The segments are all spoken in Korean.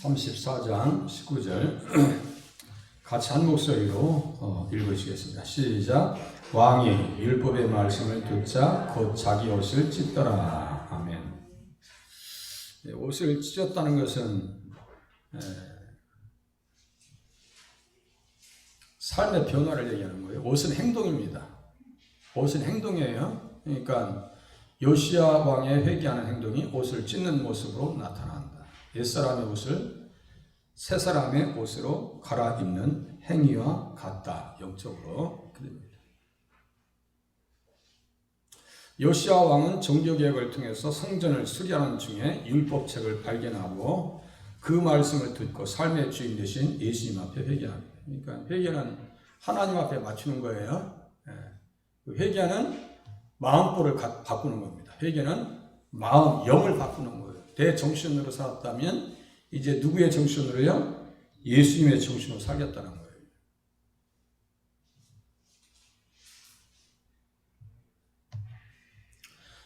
34장 19절 같이 한 목소리로 읽으시겠습니다. 시작. 왕이 율법의 말씀을 듣자 곧 자기 옷을 찢더라. 아멘. 옷을 찢었다는 것은 삶의 변화를 얘기하는 거예요. 옷은 행동입니다. 옷은 행동이에요. 그러니까 요시야 왕의 회개하는 행동이 옷을 찢는 모습으로 나타난다. 옛사람의 옷을 새 사람의 옷으로 갈아입는 행위와 같다. 영적으로 그럽니다. 요시야 왕은 정교개혁을 통해서 성전을 수리하는 중에 율법책을 발견하고 그 말씀을 듣고 삶의 주인 되신 예수님 앞에 회개합니다. 그러니까 회개는 하나님 앞에 맞추는 거예요. 회개는 마음보를 바꾸는 겁니다. 회개는 마음, 영을 바꾸는 거예요. 내 정신으로 살았다면 이제 누구의 정신으로요? 예수님의 정신으로 살겠다는 거예요.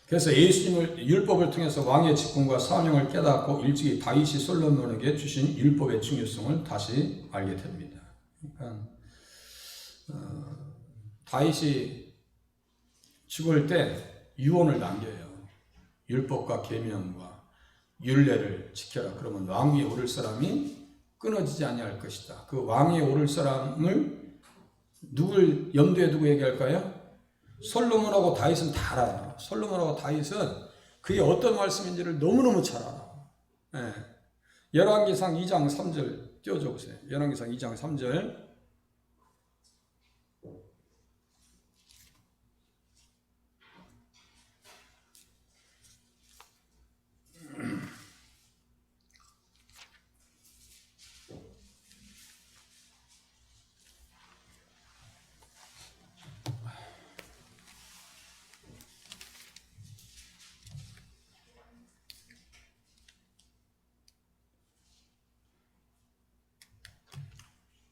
그래서 예수님을 율법을 통해서 왕의 직분과 사명을 깨닫고 일찍이 다윗이 솔로몬에게 주신 율법의 중요성을 다시 알게 됩니다. 그러니까 다윗이 죽을 때 유언을 남겨요. 율법과 계명과 율례를 지켜라. 그러면 왕 위에 오를 사람이 끊어지지 아니할 것이다. 그 왕 위에 오를 사람을 누굴 염두에 두고 얘기할까요? 솔로몬하고 다윗은 다 알아요. 솔로몬하고 다윗은 그게 어떤 말씀인지를 너무너무 잘 알아. 열왕기상 2장 3절 띄워줘 보세요. 열왕기상 2장 3절.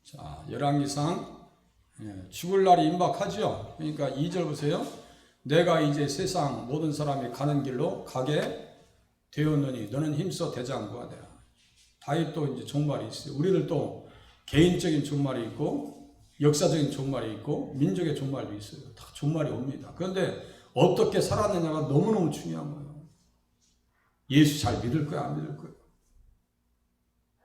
자, 열왕기상 죽을 날이 임박하죠. 그러니까 2절 보세요. 내가 이제 세상 모든 사람이 가는 길로 가게 되었느니 너는 힘써 대장부가 되라. 다윗도 이제 종말이 있어요. 우리들도 개인적인 종말이 있고 역사적인 종말이 있고 민족의 종말도 있어요. 다 종말이 옵니다. 그런데 어떻게 살았느냐가 너무너무 중요한 거예요. 예수 잘 믿을 거야, 안 믿을 거야?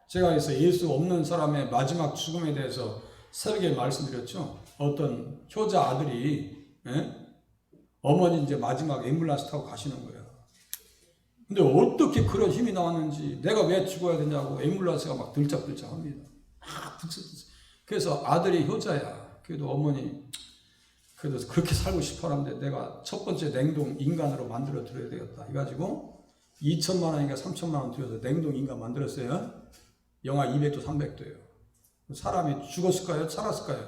제가 그래서 예수 없는 사람의 마지막 죽음에 대해서 새벽에 말씀드렸죠. 어떤 효자 아들이 어머니 이제 마지막 앰뷸런스 타고 가시는 거예요. 근데 어떻게 그런 힘이 나왔는지 내가 왜 죽어야 되냐고 앰뷸런스가 막 들짝들짝합니다. 그래서 아들이 효자야. 그래도 어머니 그래도 그렇게 살고 싶어하는데 내가 첫 번째 냉동 인간으로 만들어 드려야 되겠다. 해가지고 2천만 원인가 3천만 원 들여서 냉동 인간 만들었어요. 영하 200도 300도예요. 사람이 죽었을까요? 살았을까요?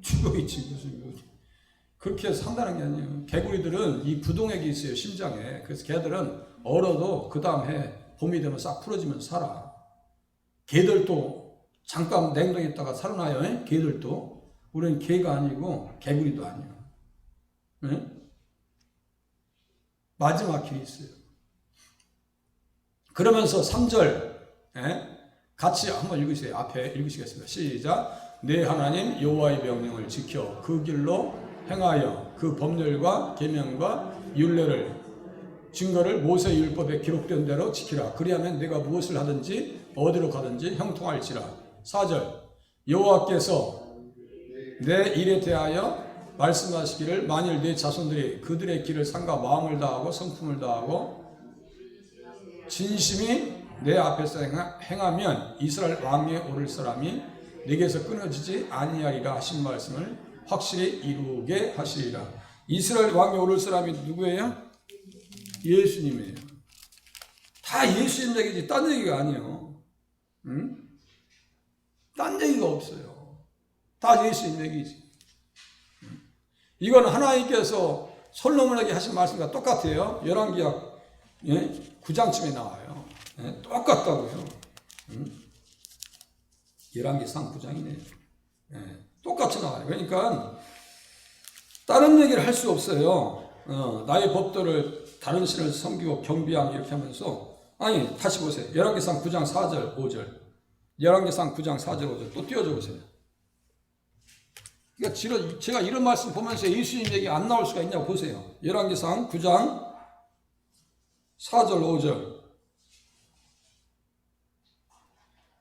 죽어있지. 무슨 그렇게 산다는 게 아니에요. 개구리들은 이 부동액이 있어요. 심장에. 그래서 개들은 얼어도 그 다음 해 봄이 되면 싹 풀어지면 살아. 개들도 잠깐 냉동에 있다가 살아나요. 개들도. 우리는 개가 아니고 개구리도 아니에요. 네? 마지막 길이 있어요. 그러면서 3절 같이 한번 읽으세요. 앞에 읽으시겠습니다. 시작. 내 하나님 여호와의 명령을 지켜 그 길로 행하여 그 법률과 계명과 율례를 증거를 모세 율법에 기록된 대로 지키라. 그리하면 내가 무엇을 하든지 어디로 가든지 형통할지라. 4절. 여호와께서 내 일에 대하여 말씀하시기를 만일 내 자손들이 그들의 길을 삼가 마음을 다하고 성품을 다하고 진심이 내 앞에서 행하면 이스라엘 왕위에 오를 사람이 네게서 끊어지지 아니하리라 하신 말씀을 확실히 이루게 하시리라. 이스라엘 왕위에 오를 사람이 누구예요? 예수님이에요. 다 예수님 얘기지 딴 얘기가 아니에요. 응? 딴 얘기가 없어요. 다 예수님 얘기지. 이건 하나님께서 솔로몬에게 하신 말씀과 똑같아요. 열왕기하 9장쯤에 나와요. 똑같다고요. 열왕기상 9장이네요. 똑같이 나와요. 그러니까 다른 얘기를 할 수 없어요. 나의 법도를 다른 신을 섬기고 경비함 이렇게 하면서 아니 다시 보세요. 열왕기상 9장 4절 5절. 열왕기상 9장 4절 5절 또 띄워줘 보세요. 그러니까 제가 이런 말씀 보면서 예수님 얘기 안 나올 수가 있냐고 보세요. 열왕기상 9장 4절 5절.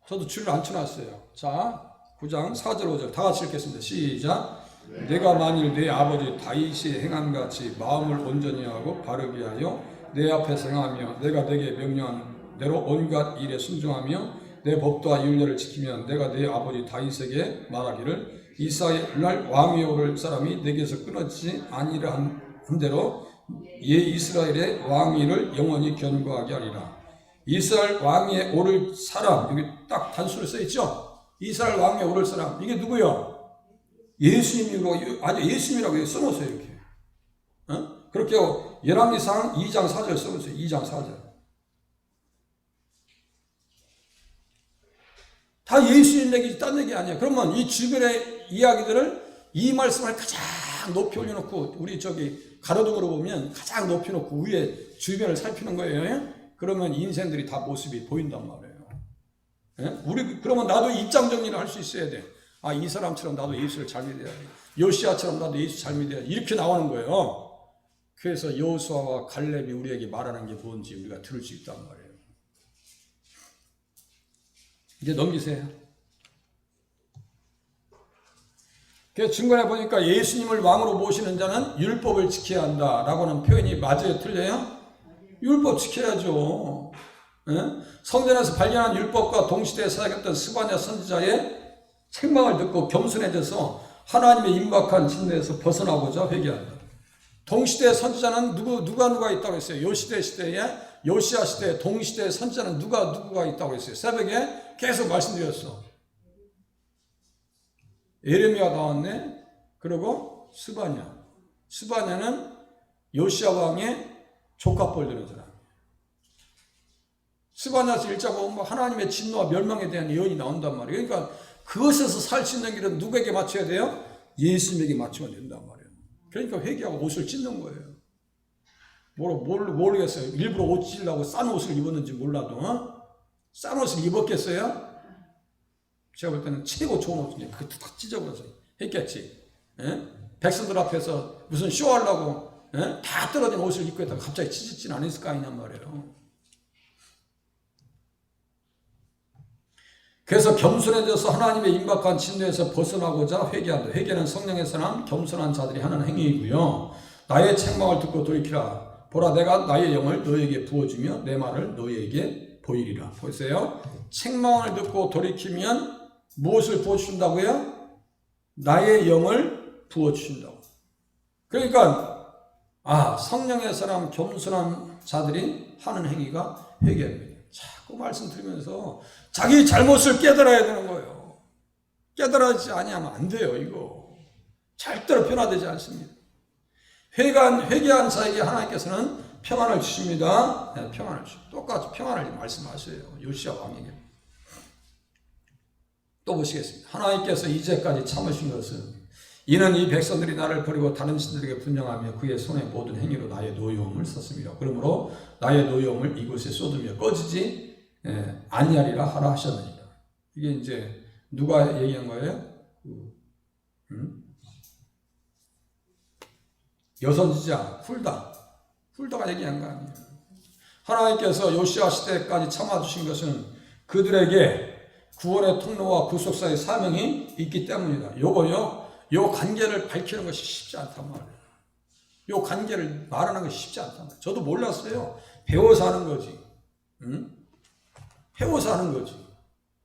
저도 줄을 안 쳐놨어요. 자, 9장 4절 5절 다 같이 읽겠습니다. 시작. 내가 만일 내 아버지 다윗이 행함같이 마음을 온전히 하고 바르게 하여 내 앞에서 행하며 내가 내게 명령한 대로 온갖 일에 순종하며 내 법도와 율례를 지키면 내가 내 아버지 다윗에게 말하기를 이스라엘 왕위에 오를 사람이 내게서 끊어지지 아니라 한 대로 이스라엘의 왕위를 영원히 견고하게 하리라. 이스라엘 왕위에 오를 사람, 여기 딱 단수로 써있죠? 이스라엘 왕위에 오를 사람, 이게 누구요? 예수님이라고, 아주 예수님이라고 써놓으세요, 이렇게. 어? 그렇게 열왕기상 2장 4절 써보세요. 2장 4절. 다 예수님 얘기지 딴 얘기 아니야. 그러면 이 주변의 이야기들을 이 말씀을 가장 높이 올려놓고 우리 저기 가로등으로 보면 가장 높이 놓고 위에 주변을 살피는 거예요. 그러면 인생들이 다 모습이 보인단 말이에요. 우리 그러면 나도 입장 정리를 할 수 있어야 돼. 아, 이 사람처럼 나도 예수를 잘 믿어야 돼. 요시아처럼 나도 예수 잘 믿어야 돼. 이렇게 나오는 거예요. 그래서 여호수아와 갈렙이 우리에게 말하는 게 뭔지 우리가 들을 수 있단 말이에요. 이제 넘기세요. 그래서 중간에 보니까 예수님을 왕으로 모시는 자는 율법을 지켜야 한다라고는 표현이 맞아요? 틀려요? 율법 지켜야죠. 성전에서 발견한 율법과 동시대에 사역했던 스바냐 선지자의 책망을 듣고 겸손해져서 하나님의 임박한 진노에서 벗어나고자 회개한다. 동시대 선지자는 누가 있다고 했어요? 요시대 시대에, 요시아 시대에, 동시대 선지자는 누가 있다고 했어요? 새벽에 계속 말씀드렸어. 예레미야 나왔네. 그리고 스바냐는 요시아 왕의 족합벌 되는 사람. 스바냐서 1장 보면 하나님의 진노와 멸망에 대한 예언이 나온단 말이에요. 그러니까 그것에서 살 수 있는 길은 누구에게 맞춰야 돼요? 예수님에게 맞추면 된단 말이에요. 그러니까 회개하고 옷을 찢는 거예요. 모르겠어요. 일부러 옷 찢으려고 싼 옷을 입었는지 몰라도 싼 옷을 입었겠어요? 제가 볼 때는 최고 좋은 옷인데 그것도 다 찢어버려서 했겠지. 백성들 앞에서 무슨 쇼하려고 다 떨어진 옷을 입고 있다가 갑자기 찢어지진 않았을 거 아니냔 말이에요. 그래서 겸손해져서 하나님의 임박한 진노에서 벗어나고자 회개한다. 회개는 성령의 사람 겸손한 자들이 하는 행위이고요. 나의 책망을 듣고 돌이키라. 보라, 내가 나의 영을 너에게 부어주며 내 말을 너에게 보이리라. 보세요. 책망을 듣고 돌이키면 무엇을 부어주신다고요? 나의 영을 부어주신다고. 그러니까 성령의 사람 겸손한 자들이 하는 행위가 회개입니다. 자꾸 말씀 드리면서 자기 잘못을 깨달아야 되는 거예요. 깨달아지 아니하면 안 돼요. 이거 절대로 변화되지 않습니다. 회개한 자에게 하나님께서는 평안을 주십니다. 네, 평안을 주십니다. 똑같이 평안을 말씀하셔요. 요시아 왕에게. 또 보시겠습니다. 하나님께서 이제까지 참으신 것은 이는 이 백성들이 나를 버리고 다른 신들에게 분양하며 그의 손의 모든 행위로 나의 노여움을 썼습니다. 그러므로 나의 노여움을 이곳에 쏟으며 꺼지지 아니하리라 하라 하셨느니라. 이게 이제 누가 얘기한 거예요? 여선지자 훌다가 얘기한 거 아니에요. 하나님께서 요시아 시대까지 참아주신 것은 그들에게 구원의 통로와 구속사의 사명이 있기 때문이다. 요 관계를 밝히는 것이 쉽지 않단 말이에요. 요 관계를 말하는 것이 쉽지 않단 말이에요. 저도 몰랐어요. 배워서 하는 거지. 배워서 하는 거지.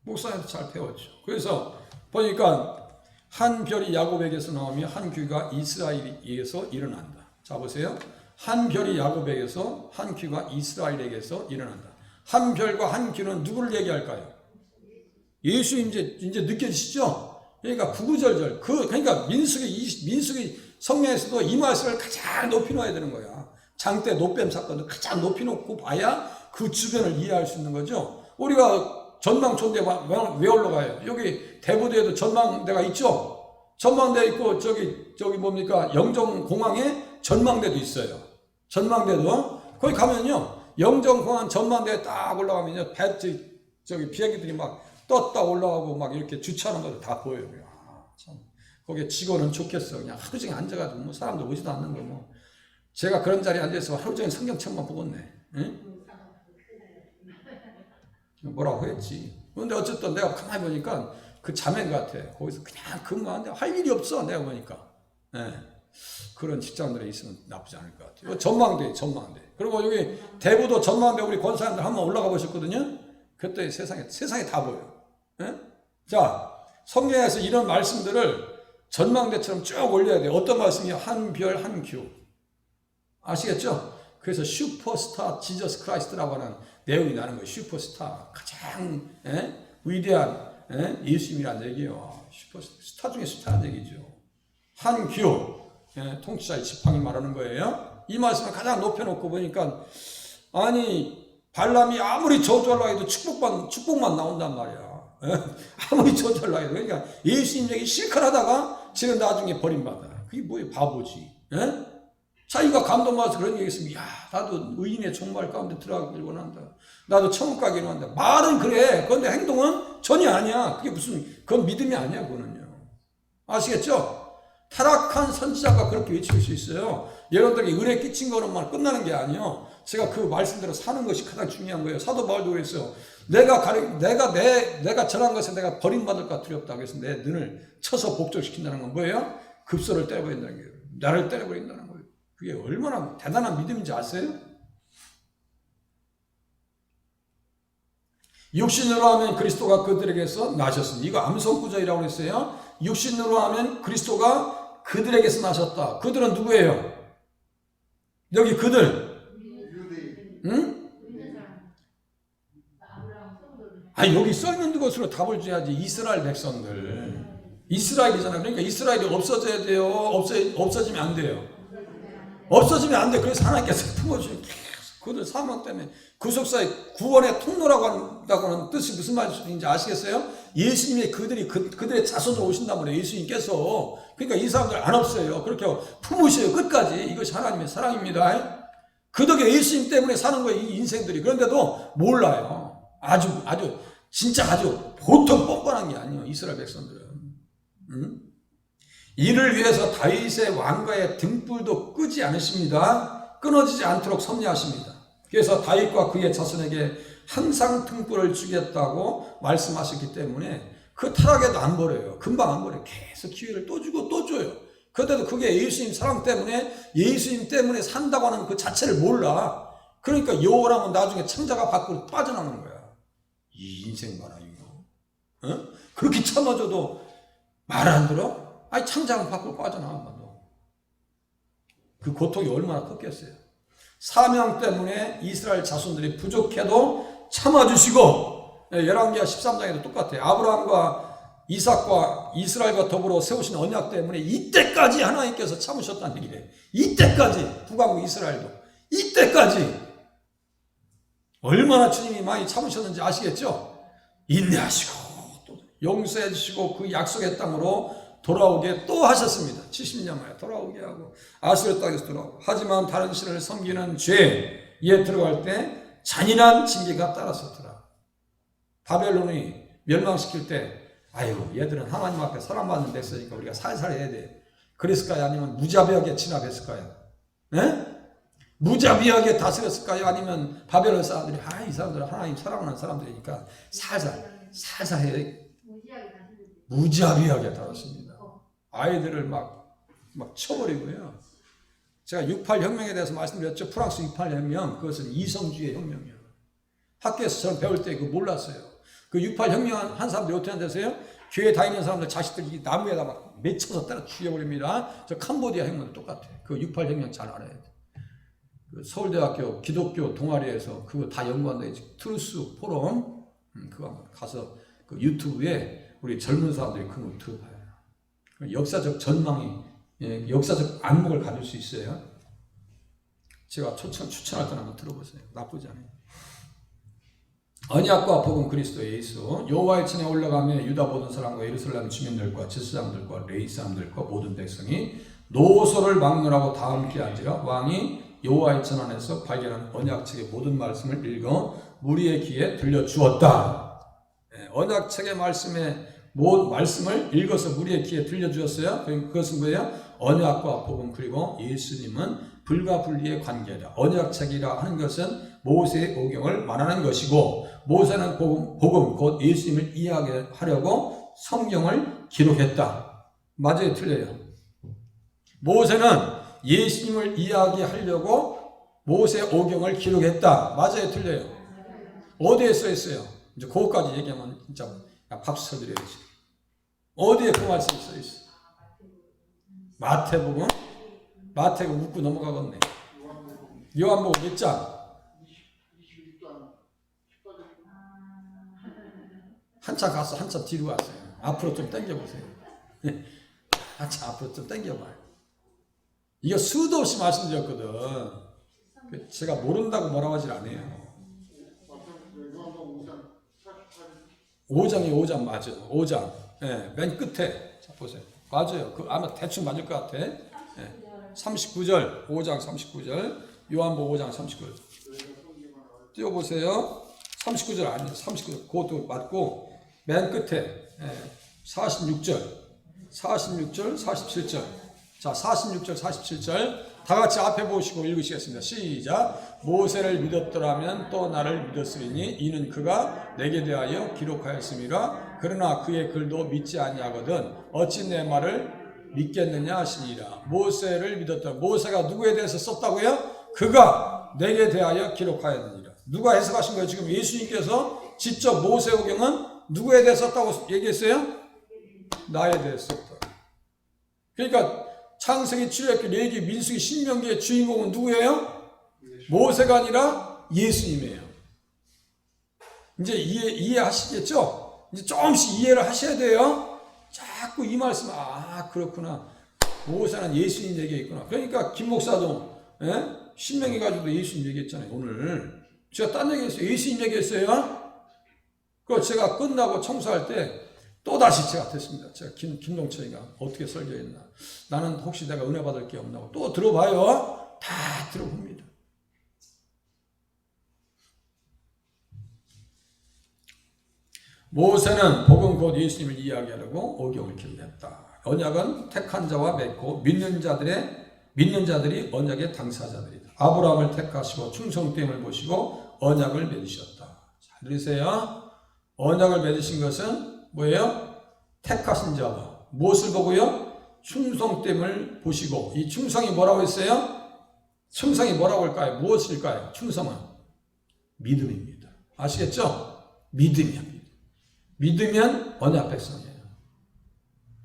목사님도 잘 배웠죠. 그래서 보니까 한 별이 야곱에게서 나오며 한 귀가 이스라엘에게서 일어난다. 자 보세요. 한 별이 야곱에게서 한 귀가 이스라엘에게서 일어난다. 한 별과 한 귀는 누구를 얘기할까요? 예수 이제 느껴지시죠? 그러니까 구구절절 그러니까 민수기 성경에서도 이 말씀을 가장 높이 놓아야 되는 거야. 장대 노뱀 사건도 가장 높이 놓고 봐야 그 주변을 이해할 수 있는 거죠. 우리가 전망촌대 왜 올라가요? 여기 대부도에도 전망대가 있죠. 전망대 있고 저기 뭡니까 영종공항에 전망대도 있어요. 전망대도 거기 가면요 영정공항 전망대에 딱 올라가면요, 저기 비행기들이 막 떴다 올라가고 막 이렇게 주차하는 것도 다 보여요. 참. 거기에 직원은 좋겠어. 그냥 하루 종일 앉아가지고 뭐 사람들 오지도 않는 거 뭐. 제가 그런 자리에 앉아서 하루 종일 성경책만 보겠네. 응? 뭐라고 했지. 그런데 어쨌든 내가 가만히 보니까 그 자매인 것 같아. 거기서 그냥 근무하는데 할 일이 없어. 내가 보니까. 네. 그런 직장들에 있으면 나쁘지 않을 것 같아요. 전망대. 그리고 여기 대부도 전망대 우리 권사님들 한번 올라가 보셨거든요. 그때 세상에 다 보여. 네? 자, 성경에서 이런 말씀들을 전망대처럼 쭉 올려야 돼요. 어떤 말씀이요? 한 별, 한 큐. 아시겠죠? 그래서 슈퍼스타 지저스 크라이스트라고 하는 내용이 나는 거예요. 슈퍼스타. 가장 위대한 예수님이라는 얘기예요. 슈퍼스타 중에 스타라는 얘기죠. 한 큐. 통치자의 지팡이 말하는 거예요. 이 말씀을 가장 높여놓고 보니까 아니 발람이 아무리 저주하려고 해도 축복만 나온단 말이야. 아무리 저주하려고 해도. 그러니까 예수님 얘기 실컷 하다가 지금 나중에 버림받아. 그게 뭐예요? 바보지. 자기가 감동받아서 그런 얘기 했으면 야 나도 의인의 종말 가운데 들어가길 원한다. 나도 천국 가길 원한다. 말은 그래. 그런데 행동은 전혀 아니야. 그게 그건 믿음이 아니야. 그거는요. 아시겠죠? 타락한 선지자가 그렇게 외칠 수 있어요. 여러분들에게 은혜 끼친 거로만 끝나는 게 아니에요. 제가 그 말씀대로 사는 것이 가장 중요한 거예요. 사도 바울도 그랬어요. 내가 전한 것에 내가 버림받을까 두렵다. 그래서 내 눈을 쳐서 복종시킨다는 건 뭐예요? 급소를 때려버린다는 거예요. 나를 때려버린다는 거예요. 그게 얼마나 대단한 믿음인지 아세요? 육신으로 하면 그리스도가 그들에게서 나셨습니다. 이거 암송구절이라고 했어요. 육신으로 하면 그리스도가 그들에게서 나셨다. 그들은 누구예요? 여기 그들. 응? 여기 써있는 것으로 답을 줘야지. 이스라엘 백성들. 이스라엘이잖아요. 그러니까 이스라엘이 없어져야 돼요. 없어지면 안 돼요. 없어지면 안 돼. 그래서 하나님께서 품어주는 계속 그들 사망 때문에 구속사의 구원의 통로라고 한다고는 뜻이 무슨 말인지 아시겠어요? 예수님이 그들의 자손으로 오신단 말이에요. 예수님께서. 그러니까 이 사람들 안 없어요. 그렇게 품으셔요. 끝까지. 이것이 하나님의 사랑입니다. 그 덕에 예수님 때문에 사는 거예요. 이 인생들이. 그런데도 몰라요. 진짜 아주 보통 뻔뻔한 게 아니에요. 이스라엘 백성들은. 응? 이를 위해서 다윗의 왕가의 등불도 끄지 않으십니다. 끊어지지 않도록 섭리하십니다. 그래서 다윗과 그의 자손에게 항상 등불을 주겠다고 말씀하셨기 때문에 그 타락에도 안 버려요. 금방 안 버려요. 계속 기회를 또 주고 또 줘요. 그런데도 그게 예수님 사랑 때문에 예수님 때문에 산다고 하는 그 자체를 몰라. 그러니까 여호라면 나중에 창자가 밖으로 빠져나오는 거야. 이 인생 봐라 이거. 그렇게 참아줘도 말 안 들어? 창자가 밖으로 빠져나와. 그 고통이 얼마나 컸겠어요. 사명 때문에 이스라엘 자손들이 부족해도 참아주시고, 열왕기하 13장에도 똑같아요. 아브라함과 이삭과 이스라엘과 더불어 세우신 언약 때문에 이때까지 하나님께서 참으셨다는 얘기예요. 이때까지. 북왕국 이스라엘도 이때까지 얼마나 주님이 많이 참으셨는지 아시겠죠? 인내하시고 또 용서해 주시고 그 약속의 땅으로 돌아오게 또 하셨습니다. 70년 만에 돌아오게 하고 아수르 땅에서 돌아오고. 하지만 다른 신을 섬기는 죄에 들어갈 때 잔인한 징계가 따랐었더라. 바벨론이 멸망시킬 때 얘들은 하나님 앞에 사랑받는 백성이니까 우리가 살살 해야 돼. 그랬을까요? 아니면 무자비하게 진압했을까요? 네? 무자비하게 다스렸을까요? 아니면 바벨론 사람들이 이 사람들은 하나님 사랑하는 사람들이니까 살살 해. 무자비하게 다뤘습니다. 아이들을 막 쳐버리고요. 제가 68 혁명에 대해서 말씀드렸죠. 프랑스 68 혁명, 그것은 이성주의 혁명이에요. 학교에서 저는 배울 때 그거 몰랐어요. 그 68 혁명 한 사람들이 어떻게 한다세요? 교회 다니는 사람들 자식들이 나무에다 막 맺혀서 때려 죽여버립니다. 저 캄보디아 혁명도 똑같아요. 그 68 혁명 잘 알아야 돼요. 그 서울대학교 기독교 동아리에서 그거 다 연구한다. 트루스 포럼, 그거 가서 그 유튜브에 우리 젊은 사람들이 그거 들어봐요. 역사적 전망이, 역사적 안목을 가질 수 있어요. 제가 추천할 때 한번 들어보세요. 나쁘지 않아요. 언약과 복음 그리스도 예수. 여호와의 전에 올라가며 유다 모든 사람과 예루살렘 주민들과 제사장들과 레위 사람들과 모든 백성이 노소를 막론하고 다 함께 앉으라. 왕이 여호와의 전 안에서 발견한 언약책의 모든 말씀을 읽어 무리의 귀에 들려주었다. 언약책의 말씀을 읽어서 무리의 귀에 들려주었어요. 그것은 뭐예요? 언약과 복음 그리고 예수님은 불과 분리의 관계다. 언약책이라 하는 것은 모세의 오경을 말하는 것이고 모세는 복음 곧 예수님을 이해하려고 성경을 기록했다. 맞아요? 틀려요? 모세는 예수님을 이야기하려고 모세 오경을 기록했다. 맞아요? 틀려요? 어디에 써 있어요? 이제 그것까지 얘기하면 진짜 박수 쳐드려야지. 어디에 그 말씀이 써 있어? 마태복음? 마태복음 웃고 넘어가겠네. 요한복음 몇 장? 한참 갔어. 한참 뒤로 왔어요. 앞으로 좀 당겨보세요. 한참 앞으로 좀 당겨봐요. 이거 수도 없이 말씀드렸거든. 제가 모른다고 뭐라고 하질 않아요. 5장이 5장 맞아요. 5장. 네, 맨 끝에. 자, 보세요. 맞아요. 아마 대충 맞을 것 같아. 네. 39절. 5장 39절. 요한복음 5장 39절. 띄워보세요. 39절 아니에요. 39절. 그것도 맞고, 맨 끝에. 46절. 46절, 47절. 자, 46절, 47절. 다 같이 앞에 보시고 읽으시겠습니다. 시작. 모세를 믿었더라면 또 나를 믿었으리니 이는 그가 내게 대하여 기록하였음이라. 그러나 그의 글도 믿지 아니하거든 어찌 내 말을 믿겠느냐 하시니라. 모세를 믿었더라. 모세가 누구에 대해서 썼다고요? 그가 내게 대하여 기록하였느니라. 누가 해석하신 거예요? 지금 예수님께서 직접 모세오경은 누구에 대해 썼다고 얘기했어요? 나에 대해 썼다. 그러니까 창세기, 출애굽기, 레위기, 민수기, 신명기의 주인공은 누구예요? 모세가 아니라 예수님이에요. 이제 이해하시겠죠? 이제 조금씩 이해를 하셔야 돼요. 자꾸 이 말씀, 그렇구나. 모세는 예수님 얘기했구나. 그러니까 김 목사도 신명기 가지고 예수님 얘기했잖아요. 오늘 제가 딴 얘기했어요. 예수님 얘기했어요. 그 제가 끝나고 청소할 때 또다시 제가 됐습니다. 제가 김동철이가 어떻게 설교했나. 나는 혹시 내가 은혜 받을 게 없나. 또 들어봐요. 다 들어봅니다. 모세는 복음 곧 예수님을 이야기하려고 오경을 기록했다. 언약은 택한 자와 맺고 믿는 자들이 언약의 당사자들이다. 아브라함을 택하시고 충성됨을 보시고 언약을 맺으셨다. 잘 들으세요. 언약을 맺으신 것은 뭐예요? 택하신 자와 무엇을 보고요? 충성됨을 보시고. 이 충성이 뭐라고 했어요? 충성이 뭐라고 할까요? 무엇일까요? 충성은 믿음입니다. 아시겠죠? 믿음이야. 믿으면 언약 백성이에요.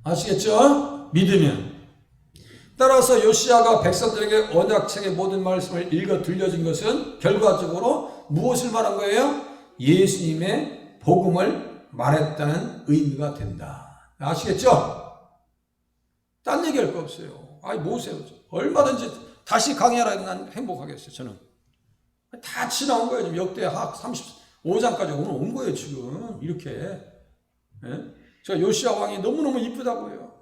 아시겠죠? 믿으면. 따라서 요시야가 백성들에게 언약책의 모든 말씀을 읽어 들려준 것은 결과적으로 무엇을 말한 거예요? 예수님의 복음을 말했다는 의미가 된다. 아시겠죠? 딴 얘기할 거 없어요. 모세 얼마든지 다시 강의하라 해도 난 행복하겠어요. 저는 다 지나온 거예요. 지금 역대하 35장까지 오늘 온 거예요. 지금 이렇게. 제가 요시야 왕이 너무너무 이쁘다고 해요.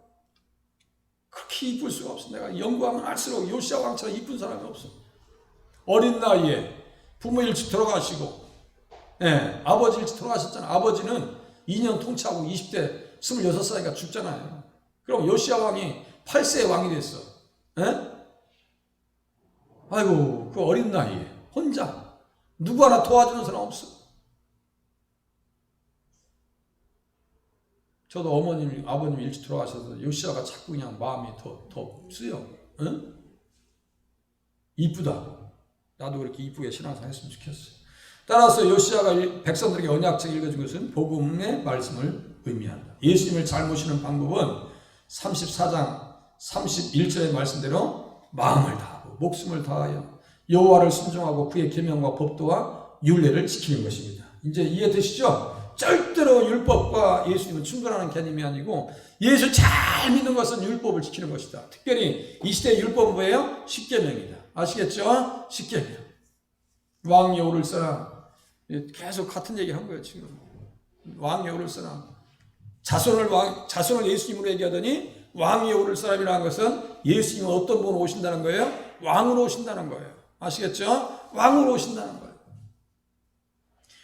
그렇게 이쁠 수가 없어. 내가 연구하면 알수록 요시야 왕처럼 이쁜 사람이 없어. 어린 나이에 부모 일찍 돌아가시고, 아버지 일찍 돌아가셨잖아요. 아버지는 2년 통치하고 20대 26살이니까 죽잖아요. 그럼 요시야 왕이 8세의 왕이 됐어. 아이고, 그 어린 나이에 혼자 누구 하나 도와주는 사람 없어. 저도 아버님이 일찍 돌아가셔서 요시야가 자꾸 그냥 마음이 더 쓰여. 이쁘다. 나도 그렇게 이쁘게 신앙생활 했으면 좋겠어요. 따라서 요시야가 백성들에게 언약책 읽어준 것은 복음의 말씀을 의미한다. 예수님을 잘 모시는 방법은 34장 31절의 말씀대로 마음을 다하고 목숨을 다하여 여호와를 순종하고 그의 계명과 법도와 율례를 지키는 것입니다. 이제 이해되시죠? 절대로 율법과 예수님은 충돌하는 개념이 아니고 예수 잘 믿는 것은 율법을 지키는 것이다. 특별히 이 시대의 율법은 뭐예요? 십계명이다. 아시겠죠? 십계명. 왕위에 오를 사람. 계속 같은 얘기 한 거예요, 지금. 왕위에 오를 사람. 자손을 예수님으로 얘기하더니 왕위에 오를 사람이라는 것은 예수님은 어떤 분으로 오신다는 거예요? 왕으로 오신다는 거예요. 아시겠죠? 왕으로 오신다는 거예요.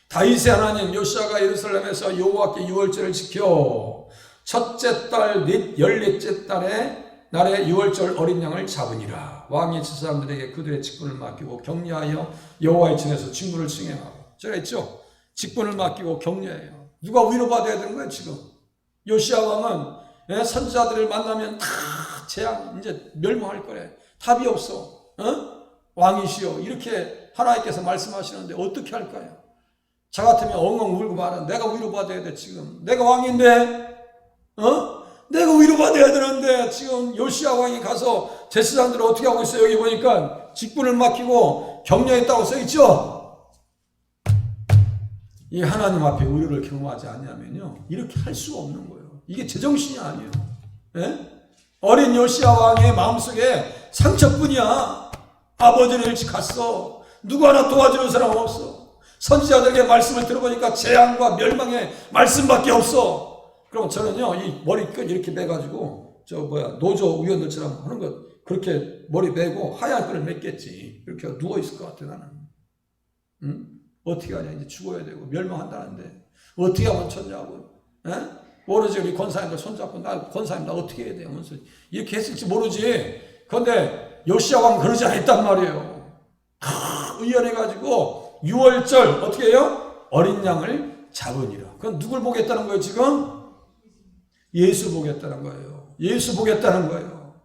다윗의 하나님 요시아가 예루살렘에서 여호와께 유월절을 지켜 첫째 달 14째 달에 날에 유월절 어린 양을 잡으니라. 왕이 지사람들에게 그들의 직분을 맡기고 격려하여 여호와의 전에서 직무를 수행하고. 제가 했죠? 직분을 맡기고 격려해요. 누가 위로받아야 되는 거예요 지금? 요시아 왕은 선지자들을 만나면 다 재앙 이제 멸망할 거래. 답이 없어. 왕이시여 이렇게 하나님께서 말씀하시는데 어떻게 할까요? 저 같으면 엉엉 울고 말은 내가 위로받아야 돼 지금. 내가 왕인데 내가 위로받아야 되는데 지금 요시아 왕이 가서 제사장들을 어떻게 하고 있어요? 여기 보니까 직분을 맡기고 격려했다고 써있죠? 이 하나님 앞에 위로를 경험하지 않냐면요 이렇게 할 수가 없는 거예요. 이게 제정신이 아니에요. 어린 요시아 왕의 마음속에 상처뿐이야. 아버지는 일찍 갔어. 누구 하나 도와주는 사람 없어. 선지자들에게 말씀을 들어보니까 재앙과 멸망의 말씀밖에 없어. 그럼 저는요 이 머리끝 이렇게 매가지고 노조 위원들처럼 하는 것 그렇게 머리 매고 하얀 끈을 맸겠지. 이렇게 누워있을 것 같아 나는. 어떻게 하냐 이제 죽어야 되고 멸망한다는데 어떻게 하면 쳤냐고. 모르지. 우리 권사님들 손잡고 나 권사님 나 어떻게 해야 돼요? 이렇게 했을지 모르지. 그런데 요시아 왕 그러지 않았단 말이에요. 의연해가지고 유월절 어떻게 해요? 어린 양을 잡으니라. 그건 누굴 보겠다는 거예요 지금? 예수 보겠다는 거예요. 예수 보겠다는 거예요.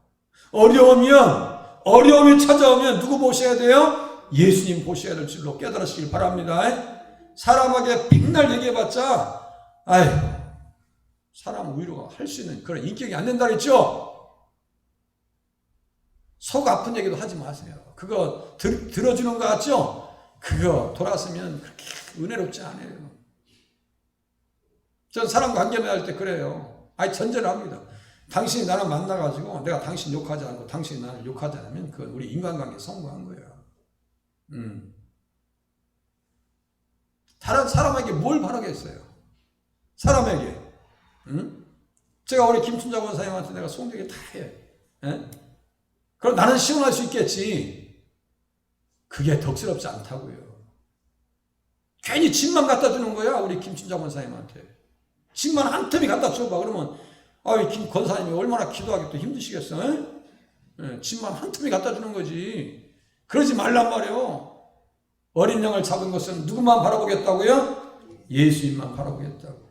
어려움이 찾아오면 누구 보셔야 돼요? 예수님 보셔야 될 줄로 깨달으시길 바랍니다. 사람에게 백날 얘기해봤자 사람 위로가 할 수 있는 그런 인격이 안 된다 그랬죠? 속 아픈 얘기도 하지 마세요. 그거 들어주는 것 같죠? 그거 돌아서면 그렇게 은혜롭지 않아요. 전 사람 관계 맺을 때 그래요. 전제를 합니다. 당신이 나랑 만나가지고 내가 당신 욕하지 않고 당신이 나를 욕하지 않으면 그건 우리 인간관계 성공한 거예요. 다른 사람에게 뭘 바라겠어요? 사람에게. 제가 우리 김춘자 권사님한테 내가 송되게 다 해. 그럼 나는 시원할 수 있겠지. 그게 덕스럽지 않다고요. 괜히 짐만 갖다 주는 거야 우리 김춘자 권사님한테. 짐만 한 텀이 갖다 줘봐. 그러면 김 권사님이 얼마나 기도하기 또 힘드시겠어. 짐만 한 텀이 갖다 주는 거지. 그러지 말란 말이요. 어린 양을 잡은 것은 누구만 바라보겠다고요? 예수님만 바라보겠다고.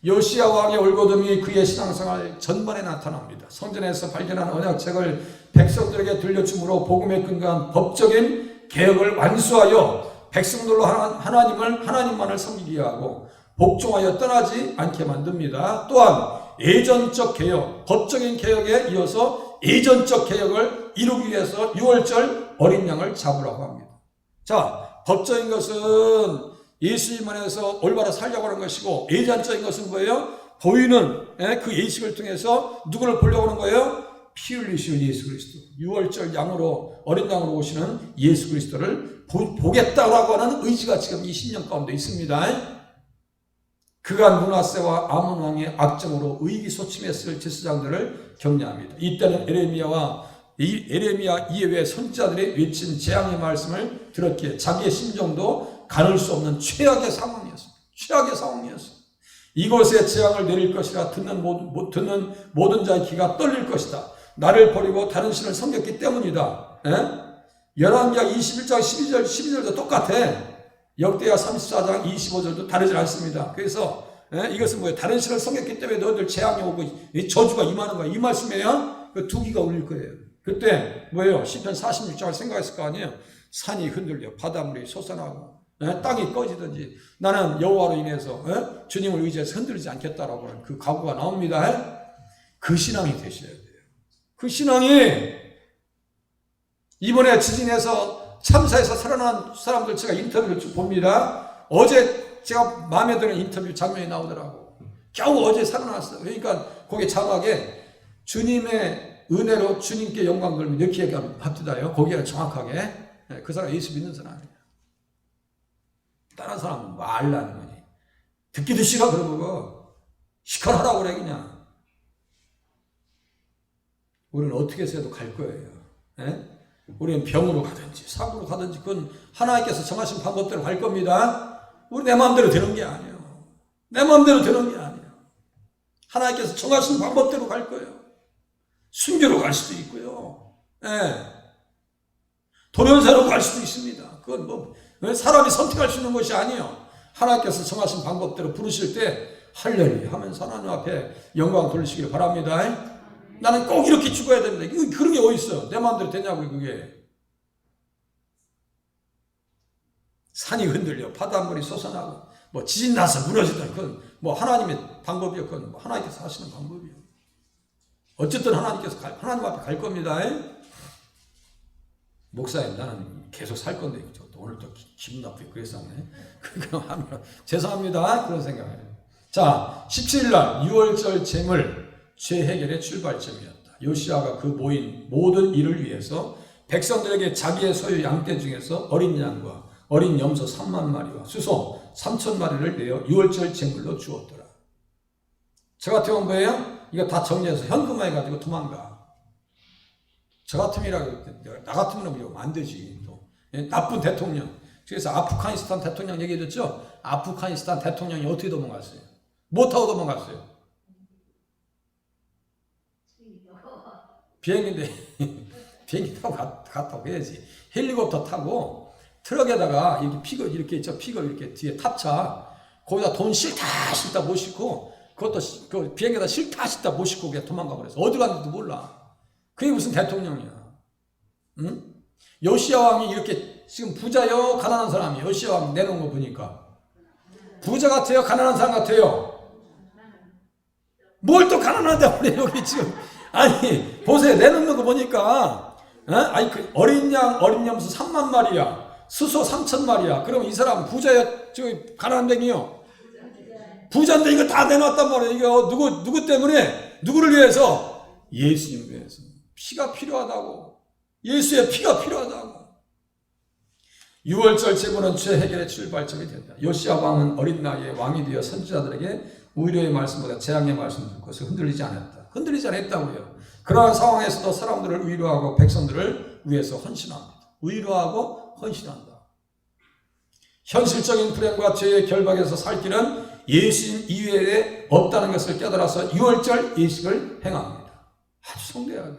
요시아 왕의 올곧음이 그의 신앙생활 전반에 나타납니다. 성전에서 발견한 언약책을 백성들에게 들려줌으로 복음에 근거한 법적인 개혁을 완수하여 백성들로 하나님만을 섬기게 하고 복종하여 떠나지 않게 만듭니다. 또한 예전적 개혁, 법적인 개혁에 이어서 예전적 개혁을 이루기 위해서 유월절 어린 양을 잡으라고 합니다. 자, 법적인 것은 예수님 안에서 올바로 살려고 하는 것이고 예전적인 것은 뭐예요? 보이는 그 예식을 통해서 누구를 보려고 하는 거예요? 피 흘리시는 예수 그리스도. 유월절 양으로 어린 양으로 오시는 예수 그리스도를 보겠다라고 하는 의지가 지금 이 신령 가운데 있습니다. 그간 므낫세와 아몬 왕의 악정으로 의기소침했을 제사장들을 격려합니다. 이때는 에레미야 이외의 선지자들이 외친 재앙의 말씀을 들었기에 자기의 심정도 가눌 수 없는 최악의 상황이었습니다. 이곳에 재앙을 내릴 것이라 듣는 모든 자의 귀가 떨릴 것이다. 나를 버리고 다른 신을 섬겼기 때문이다. 열왕기하 21장 12절도 똑같아. 역대하 34장 25절도 다르지 않습니다. 그래서 이것은 뭐예요? 다른 신을 섬겼기 때문에 너희들 재앙이 오고 저주가 임하는 거야. 이 말씀이에요. 그 두 귀가 울릴 거예요. 그때 뭐예요? 시편 46장을 생각했을 거 아니에요. 산이 흔들려 바닷물이 솟아나고 땅이 꺼지든지 나는 여호와로 인해서 주님을 의지해서 흔들리지 않겠다라고 하는 그 각오가 나옵니다. 그 신앙이 되셔야 돼요. 그 신앙이 이번에 지진에서 참사에서 살아난 사람들 제가 인터뷰를 쭉 봅니다. 어제 제가 마음에 드는 인터뷰 장면이 나오더라고. 겨우 어제 살아났어요. 그러니까 거기에 자막에 주님의 은혜로 주님께 영광 돌리며 이렇게 얘기합니다요. 거기에 정확하게 그 사람 예수 믿는 사람이에요. 다른 사람은 말라는 거지. 듣기도 싫어 그러고 시컬하라고 그래 그냥. 우리는 어떻게 해서도 갈 거예요. 우리는 병으로 가든지 사고로 가든지 그건 하나님께서 정하신 방법대로 갈 겁니다. 우리 내 마음대로 되는 게 아니에요. 내 마음대로 되는 게 아니에요. 하나님께서 정하신 방법대로 갈 거예요. 순교로 갈 수도 있고요. 예. 도련사로 갈 수도 있습니다. 그건 뭐 사람이 선택할 수 있는 것이 아니에요. 하나님께서 정하신 방법대로 부르실 때 할렐루야 하면서 하나님 앞에 영광 돌리시길 바랍니다. 나는 꼭 이렇게 죽어야 됩니다. 그런 게 어디 있어? 내 마음대로 되냐고요, 그게. 산이 흔들려, 바닷물이 솟아나고, 뭐 지진 나서 무너지든, 그건 뭐 하나님의 방법이요. 그건 뭐 하나님께서 하시는 방법이요. 어쨌든 하나님 앞에 갈 겁니다. 목사님, 나는 계속 살 건데, 오늘 또 기분 나쁘게 그랬었네. 그럼 하면, 죄송합니다. 그런 생각을. 자, 17일 6월절 제물, 죄 해결의 출발점이었다. 요시아가 그 모인 모든 일을 위해서 백성들에게 자기의 소유 양떼 중에서 어린 양과 어린 염소 3만 마리와 수소 3천 마리를 내어 6월절 제물로 주었더라. 저 같으면 뭐예요? 이거 다 정리해서 현금화해가지고 도망가. 저 같으면 나 같으면 이러면 안 되지. 또 나쁜 대통령. 그래서 아프가니스탄 대통령 얘기해줬죠? 아프가니스탄 대통령이 어떻게 도망갔어요? 못 타고 도망갔어요. 비행기인데 비행기 타고 갔다고 해야지. 헬리콥터 타고 트럭에다가 이렇게 픽업 이렇게 뒤에 탑차 거기다 돈 싫다 못 싣고 그것도 그 비행기에다 싫다 못 싣고 그냥 도망가 버렸어. 어디 갔는지도 몰라. 그게 무슨 대통령이야? 응? 요시야 왕이 이렇게 지금 부자요 가난한 사람이 요시야 왕 내놓은 거 보니까 부자 같아요 가난한 사람 같아요? 뭘 또 가난한데 우리 여기 지금 아니 보세요. 내놓는 거 보니까 아니 그 어린 양 어린 염소 3만 마리야 수소 3천 마리야. 그럼 이 사람 부자야 저기 가난뱅이요? 부자인데 이거 다 내놨단 말이에요. 이거 누구 때문에? 누구를 위해서? 예수님을 위해서. 피가 필요하다고. 예수의 피가 필요하다고. 6월절 제물은 죄 해결의 출발점이 된다. 요시야 왕은 어린 나이에 왕이 되어 선지자들에게 우리의 말씀보다 재앙의 말씀을 듣고 흔들리지 않았다. 흔들리지 않았다고요. 그러한 상황에서도 사람들을 위로하고 백성들을 위해서 헌신합니다. 위로하고 헌신한다. 현실적인 불행과 죄의 결박에서 살 길은 예수님 이외에 없다는 것을 깨달아서 6월절 예식을 행합니다. 아주 성대하게.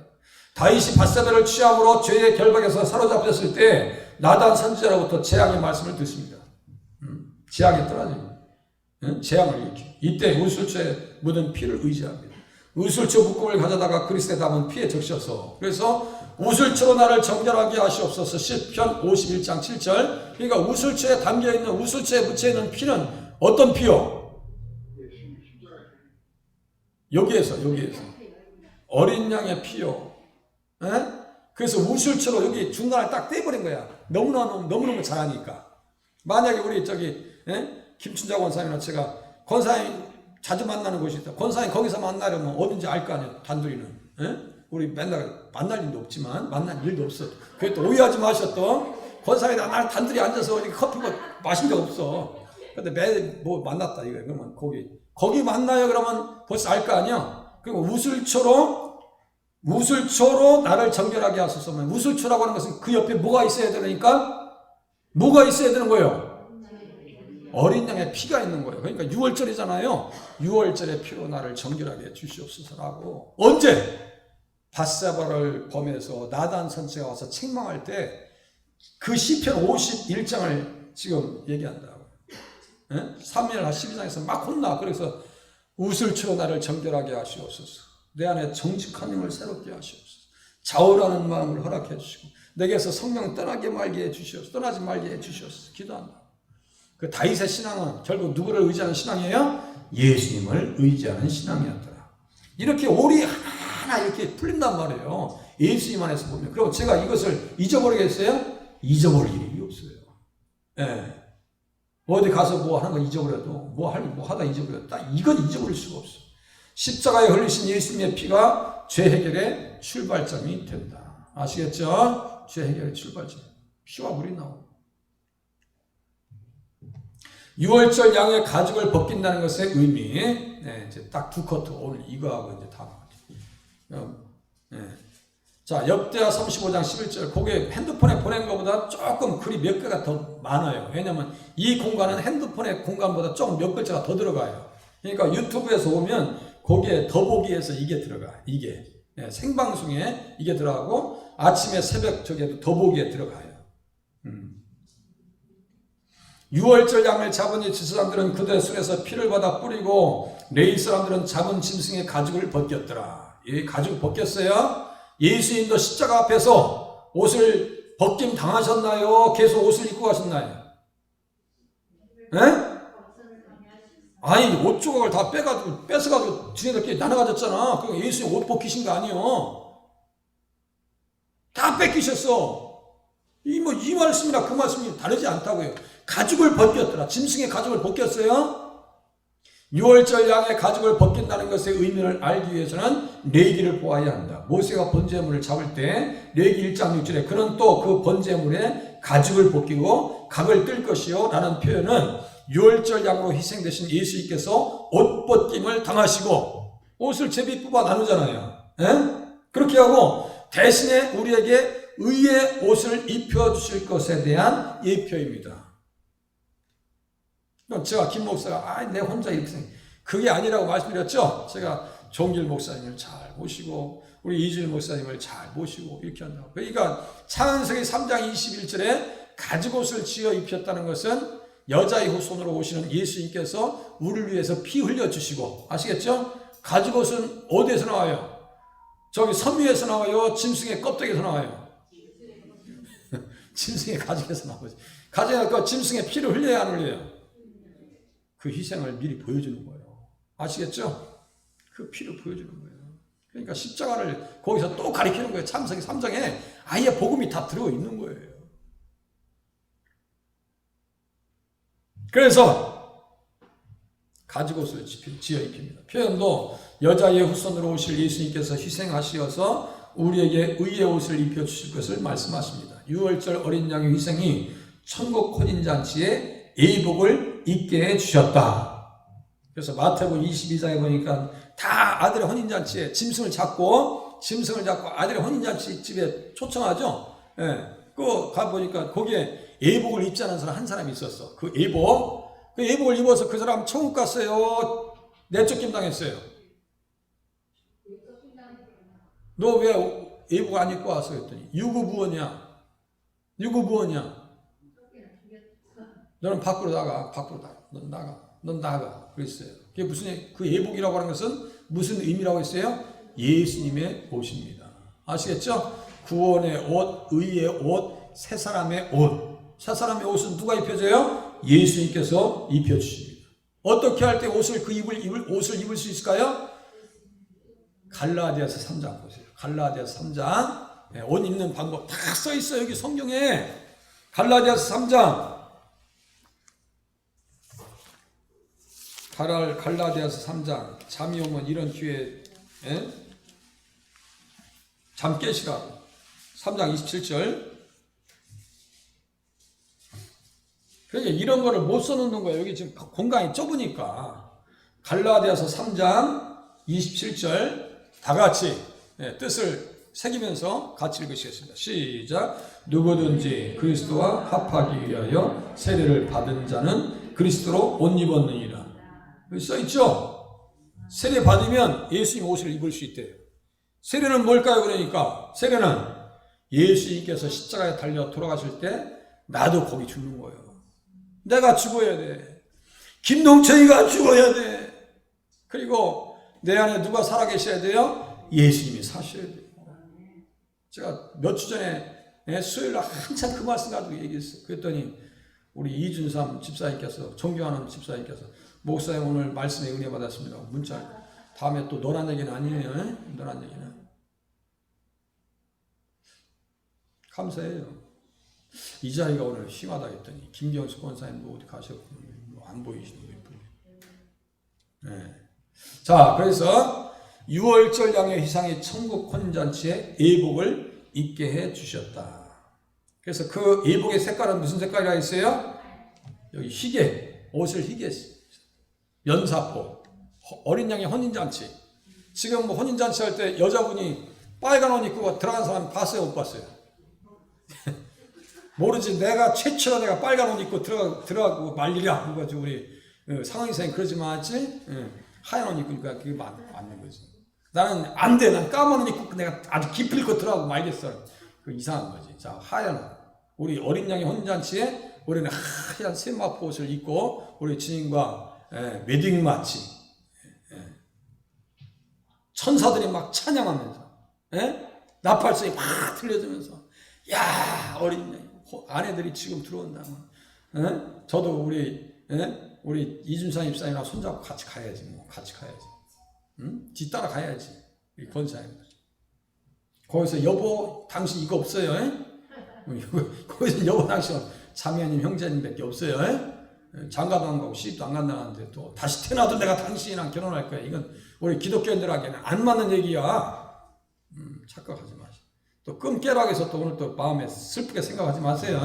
다윗이 밧세바를 취함으로 죄의 결박에서 사로잡혔을 때 나단 선지자로부터 재앙의 말씀을 듣습니다. 재앙이 떨어집니다. 재앙을 일으켜. 이때 우슬초에 묻은 피를 의지합니다. 우슬초 묶음을 가져다가 그리스도에 담은 피에 적셔서 그래서 우슬초로 나를 정결하게 하시옵소서. 시편 51장 7절. 그러니까 우슬초에 담겨있는 우슬초에 묻혀있는 피는 어떤 피요? 여기에서 어린 양의 피요. 에? 그래서 우슬초로 여기 중간을 딱 떼버린 거야. 너무너무 잘하니까. 만약에 우리 김춘자 권사님이나 제가 권사님 자주 만나는 곳이 있다. 권사님 거기서 만나려면 어딘지 알 거 아니에요. 단둘이는. 에? 우리 맨날 만날 일도 없지만 만날 일도 없어. 그게 또 오해하지 마셨던 권사님 날 단둘이 앉아서 커피 마신 적 없어. 근데 매일 뭐 만났다 이거예요. 그러면 거기 만나요. 그러면 벌써 알 거 아니야. 그리고 우슬초로 나를 정결하게 하소서. 우슬초라고 하는 것은 그 옆에 뭐가 있어야 되니까 뭐가 있어야 되는 거예요? 어린 양의 피가 있는 거예요. 그러니까 6월절이잖아요. 6월절의 피로 나를 정결하게 해주시옵소서라고. 언제? 밧세바를 범해서 나단 선지자가 와서 책망할 때 그 시편 51장을 지금 얘기한다고. 3일 12장에서 막 혼나. 그래서 우슬초로 나를 정결하게 하시옵소서. 내 안에 정직한 힘을 새롭게 하시옵소서. 자오라는 마음을 허락해 주시고 내게서 성령 떠나지 말게 해 주시옵소서. 기도한다. 그 다윗의 신앙은 결국 누구를 의지하는 신앙이에요? 예수님을 의지하는 신앙이었더라. 이렇게 올이 하나 이렇게 풀린단 말이에요. 예수님 안에서 보면. 그리고 제가 이것을 잊어버리겠어요? 잊어버릴 일이 없어요. 예. 어디 가서 뭐 하는 거 잊어버려도 뭐 하다 잊어버렸다. 이건 잊어버릴 수가 없어. 십자가에 흘리신 예수님의 피가 죄 해결의 출발점이 된다. 아시겠죠? 죄 해결의 출발점. 피와 물이 나오고. 6월절 양의 가죽을 벗긴다는 것의 의미. 네, 이제 딱 두 커트 오늘 이거하고 이제 다. 자, 역대하 35장 11절. 그게 핸드폰에 보낸 것보다 조금 글이 몇 개가 더 많아요. 왜냐면 이 공간은 핸드폰의 공간보다 조금 몇 글자가 더 들어가요. 그러니까 유튜브에서 오면 거기에 더보기에서 이게 들어가. 이게. 생방송에 이게 들어가고 아침에 새벽 저기에도 더보기에 들어가요. 6월절 양을 잡은 이 지사장들은 그들의 손에서 피를 받아 뿌리고 레위 사람들은 잡은 짐승의 가죽을 벗겼더라. 이 가죽 벗겼어요? 예수님도 십자가 앞에서 옷을 벗김 당하셨나요? 계속 옷을 입고 가셨나요? 에? 아니 옷 조각을 다 뺏어가지고 지네들끼리 나눠가졌잖아. 그러니까 예수님 옷 벗기신 거 아니요. 다 뺏기셨어. 이 말씀이나 그 말씀이 다르지 않다고요. 가죽을 벗겼더라. 짐승의 가죽을 벗겼어요. 6월절 양의 가죽을 벗긴다는 것의 의미를 알기 위해서는 레위기를 보아야 한다. 모세가 번제물을 잡을 때 레위기 1장 6절에 그는 또 그 번제물에 가죽을 벗기고 각을 뜰 것이요 라는 표현은 6월절 양으로 희생되신 예수님께서 옷 벗김을 당하시고 옷을 제비 뽑아 나누잖아요. 에? 그렇게 하고 대신에 우리에게 의의 옷을 입혀주실 것에 대한 예표입니다. 그럼 제가 김 목사가 내 혼자 이렇게 그게 아니라고 말씀드렸죠. 제가 종길 목사님을 잘 모시고 우리 이주일 목사님을 잘 모시고 이렇게 한다고. 그러니까 창세기 3장 21절에 가죽옷을 지어 입혔다는 것은 여자의 후손으로 오시는 예수님께서 우리를 위해서 피 흘려주시고, 아시겠죠? 가죽옷은 어디에서 나와요? 저기 섬유에서 나와요? 짐승의 껍데기에서 나와요? 짐승의 가죽에서 나오죠. 가죽에 짐승의 피를 흘려야 안 흘려요? 그 희생을 미리 보여주는 거예요. 아시겠죠? 그 피를 보여주는 거예요. 그러니까 십자가를 거기서 또 가리키는 거예요. 창세기 3장에 아예 복음이 다 들어있는 거예요. 그래서 가죽옷을 지어 입힙니다. 표현도 여자의 후손으로 오실 예수님께서 희생하시어서 우리에게 의의 옷을 입혀주실 것을 말씀하십니다. 6월절 어린 양의 희생이 천국 혼인잔치에 예복을 입게 해주셨다. 그래서 마태복음 22장에 보니까 다 아들의 혼인잔치에 짐승을 잡고 아들의 혼인잔치 집에 초청하죠. 예. 그 가보니까 거기에 예복을 입지 않은 사람 한 사람이 있었어. 그 예복을 입어서 그 사람 천국 갔어요. 내쫓김 당했어요. 너 왜 예복 안 입고 왔어? 했더니 유구부원이야. 너는 밖으로 나가. 넌 나가. 그랬어요. 그게 그 예복이라고 하는 것은 무슨 의미라고 했어요? 예수님의 옷입니다. 아시겠죠? 구원의 옷, 의의 옷, 새 사람의 옷. 새 사람의 옷은 누가 입혀줘요? 예수님께서 입혀주십니다. 어떻게 할 때 옷을 입을 수 있을까요? 갈라디아서 3장 보세요. 갈라디아서 3장. 옷 입는 방법 다 써 있어요. 여기 성경에. 갈라디아서 3장. 갈라디아서 3장. 잠이 오면 이런 기회에 잠 깨시라고. 3장 27절. 그러니까 이런 거를 못 써놓는 거예요. 여기 지금 공간이 좁으니까. 갈라디아서 3장 27절 다 같이 뜻을 새기면서 같이 읽으시겠습니다. 시작. 누구든지 그리스도와 합하기 위하여 세례를 받은 자는 그리스도로 옷 입었느니라. 여기 써있죠? 세례 받으면 예수님 옷을 입을 수 있대요. 세례는 뭘까요? 그러니까 세례는 예수님께서 십자가에 달려 돌아가실 때 나도 거기 죽는 거예요. 내가 죽어야 돼. 김동철이가 죽어야 돼. 그리고 내 안에 누가 살아계셔야 돼요? 예수님이 사셔야 돼요. 제가 몇 주 전에 수요일날 한참 그 말씀 가지고 얘기했어요. 그랬더니 우리 이준삼 집사님께서, 존경하는 집사님께서 목사님 오늘 말씀에 은혜 받았습니다. 문자. 다음에 또 너란 얘기는 아니에요. 너란 얘기는. 감사해요. 이 자리가 오늘 심하다 했더니 김경수 권사님도 어디 가셨고 안 보이시는 분이. 네. 자, 그래서 6월절 양의 희생이 천국 혼인잔치에 예복을 입게 해 주셨다. 그래서 그 예복의 색깔은 무슨 색깔이라 했어요? 여기 희게, 옷을 희게, 연사포, 어린 양의 혼인잔치. 지금 뭐 혼인잔치 할 때 여자분이 빨간 옷 입고 들어간 사람 봤어요, 못 봤어요? 모르지. 내가 최초로 내가 빨간 옷 입고 들어가고 말리랴. 그래가지고 우리 상황이사님 그러지 마지. 하얀 옷 입으니까 그게 맞는 거지. 나는 안 돼. 난 까만 옷 입고 내가 아주 기필코 들어가고 말겠어. 그 이상한 거지. 자, 하얀 옷. 우리 어린 양의 혼잔치에 우리는 하얀 세마포 옷을 입고 우리 주님과 웨딩 마치 천사들이 막 찬양하면서 나팔소리 막 들려주면서 야 어린 양 아내들이 지금 들어온다면 저도 우리 이준상 입사님이랑 손잡고 같이 가야지 뭐 같이 가야지 뒤따라 가야지 이 권사님들 거기서 여보 당신 이거 없어요 거기서 여보 당신 자매님 형제님밖에 없어요 장가도 안 가고 시집도 안 간다는데 또 다시 태어나도 내가 당신이랑 결혼할 거야 이건 우리 기독교인들에게는 안 맞는 얘기야 착각하지 마시고 또 끔깨락에서 또 오늘 또 마음에 슬프게 생각하지 마세요.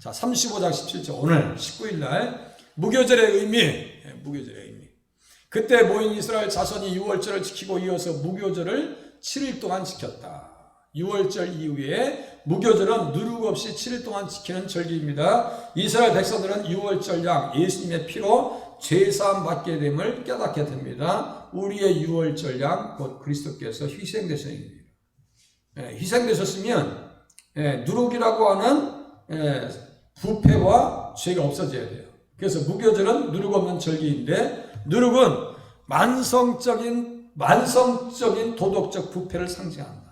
자, 35장 17절 오늘 19일 날 무교절의 의미. 무교절의 의미. 그때 모인 이스라엘 자손이 유월절을 지키고 이어서 무교절을 7일 동안 지켰다. 유월절 이후에 무교절은 누룩 없이 7일 동안 지키는 절기입니다. 이스라엘 백성들은 유월절 양 예수님의 피로 죄사함 받게 됨을 깨닫게 됩니다. 우리의 유월절 양 곧 그리스도께서 희생되셨습니다. 희생되셨으면 누룩이라고 하는 부패와 죄가 없어져야 돼요. 그래서 무교절은 누룩 없는 절기인데 누룩은 만성적인 도덕적 부패를 상징한다.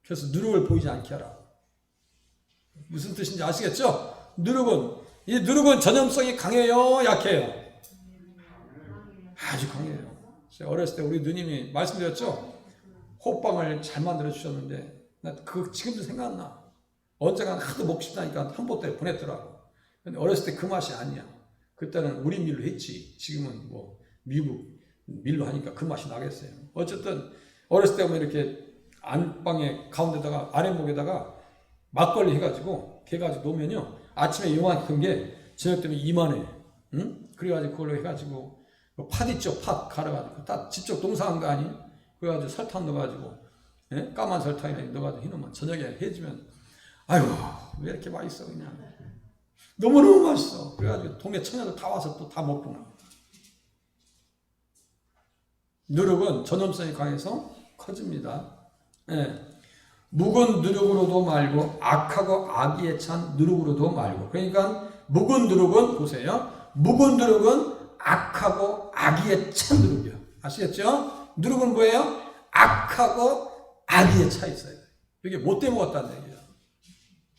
그래서 누룩을 보이지 않게 하라. 무슨 뜻인지 아시겠죠? 누룩은 전염성이 강해요, 약해요? 아주 강해요. 제가 어렸을 때 우리 누님이 말씀드렸죠? 호빵을 잘 만들어 주셨는데 나 그거 지금도 생각나. 언젠가 하도 먹고 싶다니까 한 보따리 보냈더라고. 근데 어렸을 때 그 맛이 아니야. 그때는 우리 밀로 했지. 지금은 뭐 미국 밀로 하니까 그 맛이 나겠어요. 어쨌든 어렸을 때 보면 이렇게 안방에 가운데다가 아랫목에다가 막걸리 해가지고 놓으면요 아침에 요만큼 게 저녁 되면 이만해. 그래가지고 그걸로 해가지고 팥 있죠, 팥 갈아가지고 다 직접 농사한 거 아니에요? 그래가지고 설탕 넣어가지고 까만 설탕이나 넣어가지고 해놓으면 저녁에 해주면 아이고 왜 이렇게 맛있어 그냥 너무너무 맛있어. 그래가지고 동네 처녀들 다 와서 또 다 먹고 나. 누룩은 전염성이 강해서 커집니다. 묵은 누룩으로도 말고 악하고 악의에 찬 누룩으로도 말고. 그러니까 묵은 누룩은 보세요. 묵은 누룩은 악하고 악의에 찬 누룩이요. 아시겠죠? 누룩은 뭐예요? 악하고 악의에 차 있어요. 이게 못돼 먹었다는 얘기예요.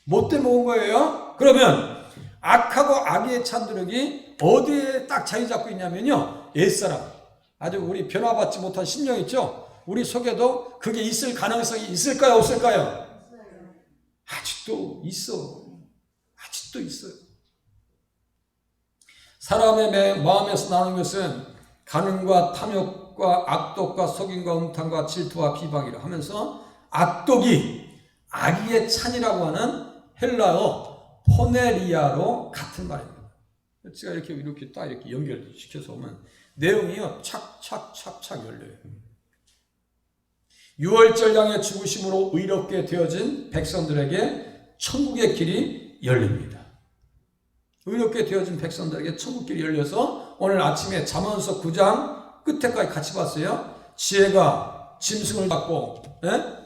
못돼 먹은 거예요. 그러면 악하고 악의에 찬 누룩이 어디에 딱 자리 잡고 있냐면요. 옛사람. 아주 우리 변화받지 못한 심령 있죠? 우리 속에도 그게 있을 가능성이 있을까요? 없을까요? 아직도 있어. 아직도 있어요. 사람의 마음에서 나는 것은 간음과 탐욕과 악독과 속임과 음탕과 질투와 비방이라 하면서 악독이 악의의 찬이라고 하는 헬라어 포네리아로 같은 말입니다. 제가 이렇게 딱 이렇게 연결시켜서 보면 내용이요 착착착착 열려요. 유월절 양의 죽으심으로 의롭게 되어진 백성들에게 천국의 길이 열립니다. 의롭게 되어진 백성들에게 천국 길이 열려서 오늘 아침에 잠언서 9장 끝에까지 같이 봤어요. 지혜가 짐승을 갖고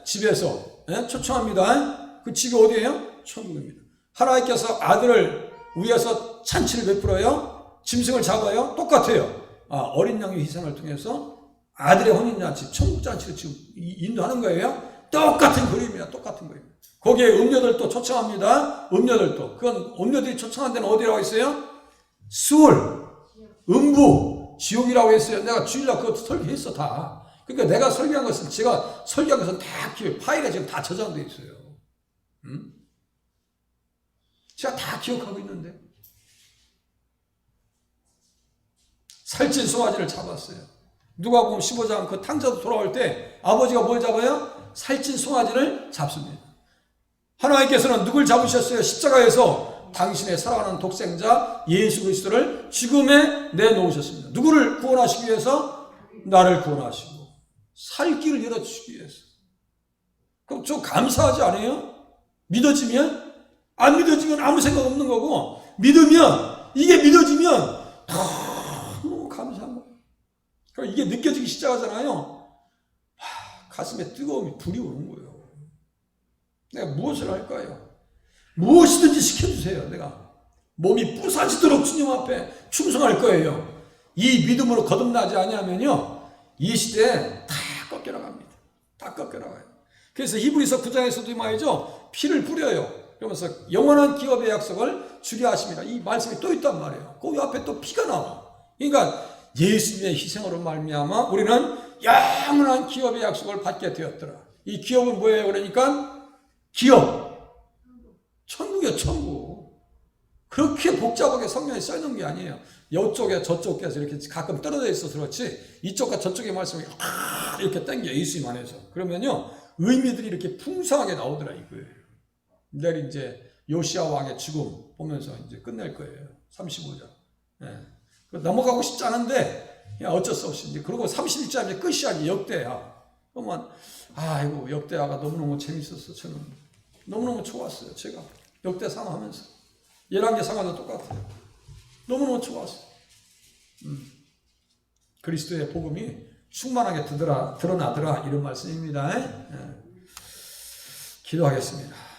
집에서 초청합니다. 그 집이 어디예요? 천국입니다. 하나님께서 아들을 위해서 잔치를 베풀어요. 짐승을 잡아요. 똑같아요. 어린 양의 희생을 통해서 아들의 혼인잔치, 천국잔치를 지금 인도하는 거예요. 똑같은 그림이야. 똑같은 거예요. 거기에 음녀들도 초청합니다. 음녀들도. 그건 음녀들이 초청한 데는 어디라고 했어요? 수월, 음부, 지옥이라고 했어요. 내가 주일날 그것도 설계했어 다. 그러니까 내가 설계한 것은 제가 설계한 것은 다 파일에 지금 다 저장되어 있어요. 제가 다 기억하고 있는데. 살찐 송아지를 잡았어요. 누가 보면 15장 그 탕자도 돌아올 때 아버지가 뭘 잡아요? 살찐 송아지를 잡습니다. 하나님께서는 누굴 잡으셨어요? 십자가에서 당신의 사랑하는 독생자 예수 그리스도를 죽음에 내놓으셨습니다. 누구를 구원하시기 위해서? 나를 구원하시고 살 길을 열어주시기 위해서. 그럼 좀 감사하지 않아요? 믿어지면? 안 믿어지면 아무 생각 없는 거고, 믿으면, 이게 믿어지면 너무 감사한 거예요. 그럼 이게 느껴지기 시작하잖아요. 가슴에 뜨거움이 불이 오는 거예요. 내가 무엇을 할까요? 무엇이든지 시켜주세요. 내가 몸이 부사지도록 주님 앞에 충성할 거예요. 이 믿음으로 거듭나지 아니하면요, 이 시대에 다 꺾여나갑니다. 다 꺾여나가요. 그래서 히브리서 9장에서도 말이죠, 피를 뿌려요. 그러면서 영원한 기업의 약속을 주게 하십니다. 이 말씀이 또 있단 말이에요. 그 앞에 또 피가 나와. 그러니까 예수님의 희생으로 말미암아 우리는 영원한 기업의 약속을 받게 되었더라. 이 기업은 뭐예요? 그러니까 기업, 천국이요, 천국. 그렇게 복잡하게 성경에 써있는 게 아니에요. 이쪽에 저쪽에서 이렇게 가끔 떨어져 있어서 그렇지, 이쪽과 저쪽의 말씀이 이렇게 당겨, 예수님 안에서. 그러면요, 의미들이 이렇게 풍성하게 나오더라 이거예요. 내일 이제 요시야 왕의 죽음 보면서 이제 끝낼 거예요. 35장. 예. 넘어가고 싶지 않은데 그냥 어쩔 수 없이 이제, 그리고 31장 이제 끝이야. 이제 역대야. 그러면 아이고, 역대야가 너무너무 재밌었어. 저는 너무너무 좋았어요. 제가 역대 상하면서 열왕기 상하도 똑같아요. 너무너무 좋았어요. 그리스도의 복음이 충만하게 드러나더라, 이런 말씀입니다. 예. 기도하겠습니다.